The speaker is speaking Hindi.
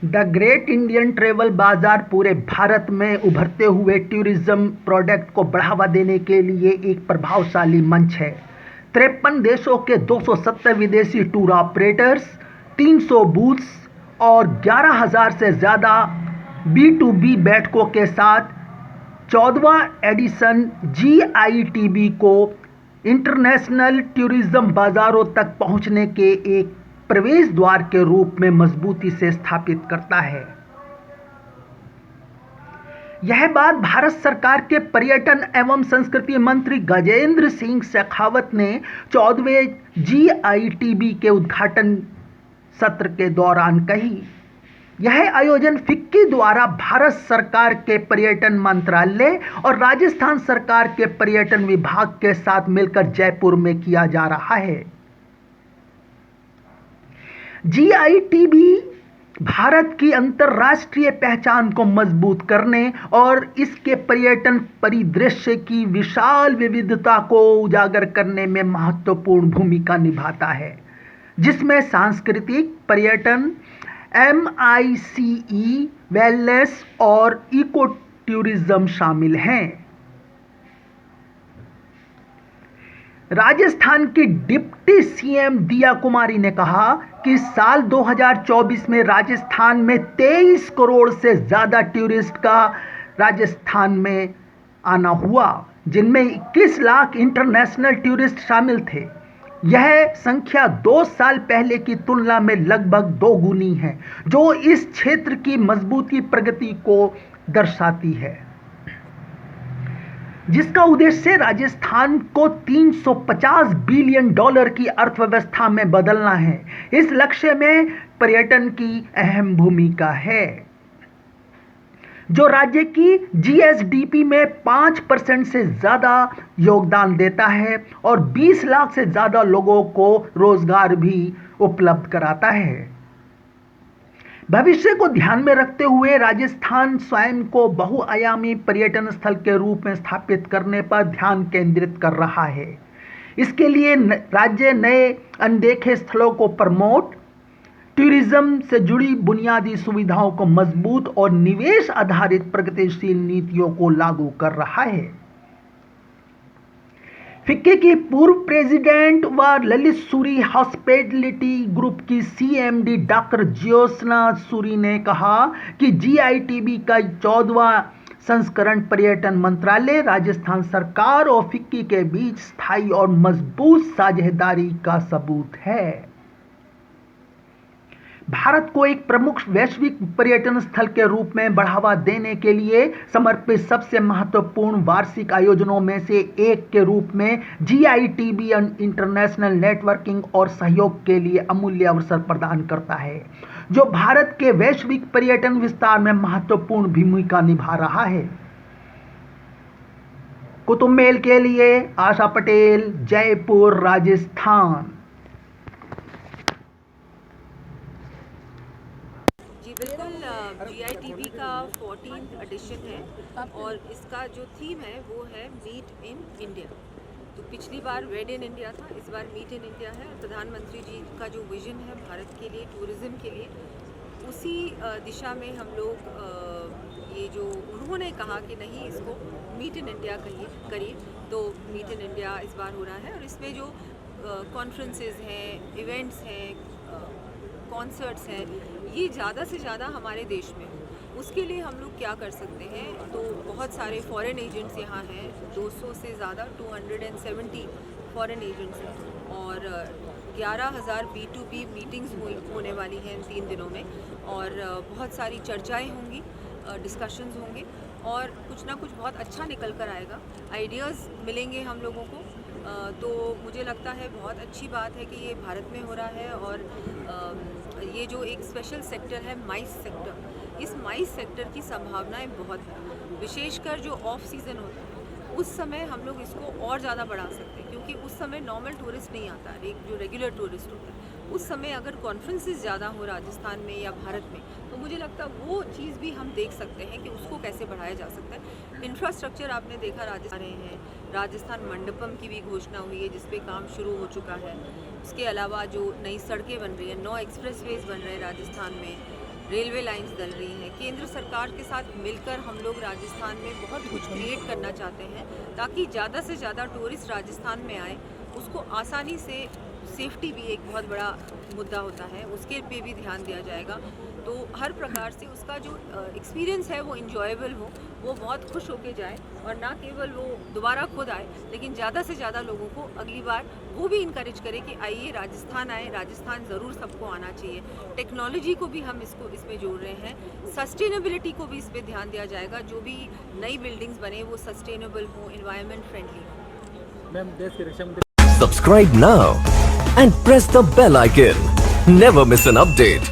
द ग्रेट इंडियन ट्रेवल बाजार पूरे भारत में उभरते हुए टूरिज्म प्रोडक्ट को बढ़ावा देने के लिए एक प्रभावशाली मंच है। 53 देशों के 270 विदेशी टूर ऑपरेटर्स, 300 बूथ्स और 11,000 से ज़्यादा B2B बैठकों के साथ 14वां एडिशन GITB को इंटरनेशनल टूरिज्म बाजारों तक पहुंचने के एक प्रवेश द्वार के रूप में मजबूती से स्थापित करता है। यह बात भारत सरकार के पर्यटन एवं संस्कृति मंत्री गजेंद्र सिंह शेखावत ने 14वें GITB के उद्घाटन सत्र के दौरान कही। यह आयोजन फिक्की द्वारा भारत सरकार के पर्यटन मंत्रालय और राजस्थान सरकार के पर्यटन विभाग के साथ मिलकर जयपुर में किया जा रहा है। GITB भारत की अंतर्राष्ट्रीय पहचान को मजबूत करने और इसके पर्यटन परिदृश्य की विशाल विविधता को उजागर करने में महत्वपूर्ण भूमिका निभाता है, जिसमें सांस्कृतिक, पर्यटन, MICE, वेलनेस और इको टूरिज्म शामिल हैं। राजस्थान की डिप्टी CM दिया कुमारी ने कहा कि साल 2024 में राजस्थान में 23 करोड़ से ज़्यादा टूरिस्ट का राजस्थान में आना हुआ, जिनमें 21 लाख इंटरनेशनल टूरिस्ट शामिल थे। यह संख्या 2 साल पहले की तुलना में लगभग 2 गुनी है, जो इस क्षेत्र की मजबूती प्रगति को दर्शाती है, जिसका उद्देश्य राजस्थान को $350 बिलियन की अर्थव्यवस्था में बदलना है। इस लक्ष्य में पर्यटन की अहम भूमिका है, जो राज्य की GSDP में 5% से ज़्यादा योगदान देता है और 20 लाख से ज़्यादा लोगों को रोजगार भी उपलब्ध कराता है। भविष्य को ध्यान में रखते हुए राजस्थान स्वयं को बहुआयामी पर्यटन स्थल के रूप में स्थापित करने पर ध्यान केंद्रित कर रहा है। इसके लिए राज्य नए अनदेखे स्थलों को प्रमोट, टूरिज्म से जुड़ी बुनियादी सुविधाओं को मजबूत और निवेश आधारित प्रगतिशील नीतियों को लागू कर रहा है। फिक्की की पूर्व प्रेसिडेंट व ललित सूरी हॉस्पिटैलिटी ग्रुप की CMD डॉक्टर ज्योत्सना सूरी ने कहा कि GITB का 14वां संस्करण पर्यटन मंत्रालय, राजस्थान सरकार और फिक्की के बीच स्थायी और मजबूत साझेदारी का सबूत है। भारत को एक प्रमुख वैश्विक पर्यटन स्थल के रूप में बढ़ावा देने के लिए समर्पित सबसे महत्वपूर्ण वार्षिक आयोजनों में से एक के रूप में GITB इंटरनेशनल नेटवर्किंग और सहयोग के लिए अमूल्य अवसर प्रदान करता है, जो भारत के वैश्विक पर्यटन विस्तार में महत्वपूर्ण भूमिका निभा रहा है। कुतुब मेल के लिए आशा पटेल, जयपुर, राजस्थान। जी बिल्कुल, GITB का 14th एडिशन है और इसका जो थीम है वो है मीट इन इंडिया। तो पिछली बार वेड इन इंडिया था, इस बार मीट इन इंडिया है। प्रधानमंत्री जी का जो विजन है भारत के लिए, टूरिज़्म के लिए, उसी दिशा में हम लोग ये जो उन्होंने कहा कि नहीं इसको मीट इन इंडिया करिए, तो मीट इन इंडिया इस बार हो रहा है। और इसमें जो कॉन्फ्रेंसेस हैं, इवेंट्स हैं, कॉन्सर्ट्स हैं, ये ज़्यादा से ज़्यादा हमारे देश में हो। उसके लिए हम लोग क्या कर सकते हैं, तो बहुत सारे फॉरेन एजेंट्स यहाँ हैं, 200 से ज़्यादा 270 फॉरेन एजेंट्स हैं और 11,000 B2B मीटिंग्स होने वाली हैं इन 3 दिनों में और बहुत सारी चर्चाएं होंगी, डिस्कशंस होंगे और कुछ ना कुछ बहुत अच्छा निकल कर आएगा। आइडियाज़ मिलेंगे हम लोगों को। तो मुझे लगता है बहुत अच्छी बात है कि ये भारत में हो रहा है और ये जो एक स्पेशल सेक्टर है MICE सेक्टर, इस MICE सेक्टर की संभावनाएं बहुत हैं। विशेषकर जो ऑफ सीज़न होता है उस समय हम लोग इसको और ज़्यादा बढ़ा सकते हैं, क्योंकि उस समय नॉर्मल टूरिस्ट नहीं आता, एक जो रेगुलर टूरिस्ट होता है। उस समय अगर कॉन्फ्रेंसेस ज़्यादा हो राजस्थान में या भारत में, तो मुझे लगता है वो चीज़ भी हम देख सकते हैं कि उसको कैसे बढ़ाया जा सकता है। इंफ्रास्ट्रक्चर आपने देखा राजस्थान रहे हैं, राजस्थान मंडपम की भी घोषणा हुई है जिस पे काम शुरू हो चुका है। उसके अलावा जो नई सड़कें बन रही हैं, 9 एक्सप्रेसवेज बन रहे हैं राजस्थान में, रेलवे लाइंस डल रही हैं। केंद्र सरकार के साथ मिलकर हम लोग राजस्थान में बहुत कुछ क्रिएट करना चाहते हैं ताकि ज़्यादा से ज़्यादा टूरिस्ट राजस्थान में आए। उसको आसानी से, सेफ्टी भी एक बहुत बड़ा मुद्दा होता है, उसके पे भी ध्यान दिया जाएगा। तो हर प्रकार से उसका जो एक्सपीरियंस है वो इंजॉयबल हो, वो बहुत खुश होके जाए और ना केवल वो दोबारा खुद आए लेकिन ज़्यादा से ज़्यादा लोगों को अगली बार वो भी इनकरेज करे कि आइए राजस्थान आए, राजस्थान ज़रूर सबको आना चाहिए। टेक्नोलॉजी को भी हम इसमें जोड़ रहे हैं, सस्टेनेबिलिटी को भी इस पर ध्यान दिया जाएगा। जो भी नई बिल्डिंग्स बने वो सस्टेनेबल हो, एनवायरनमेंट फ्रेंडली हो। मैम, देश की रक्षा मंत्री Subscribe now and press the bell icon. Never miss an update.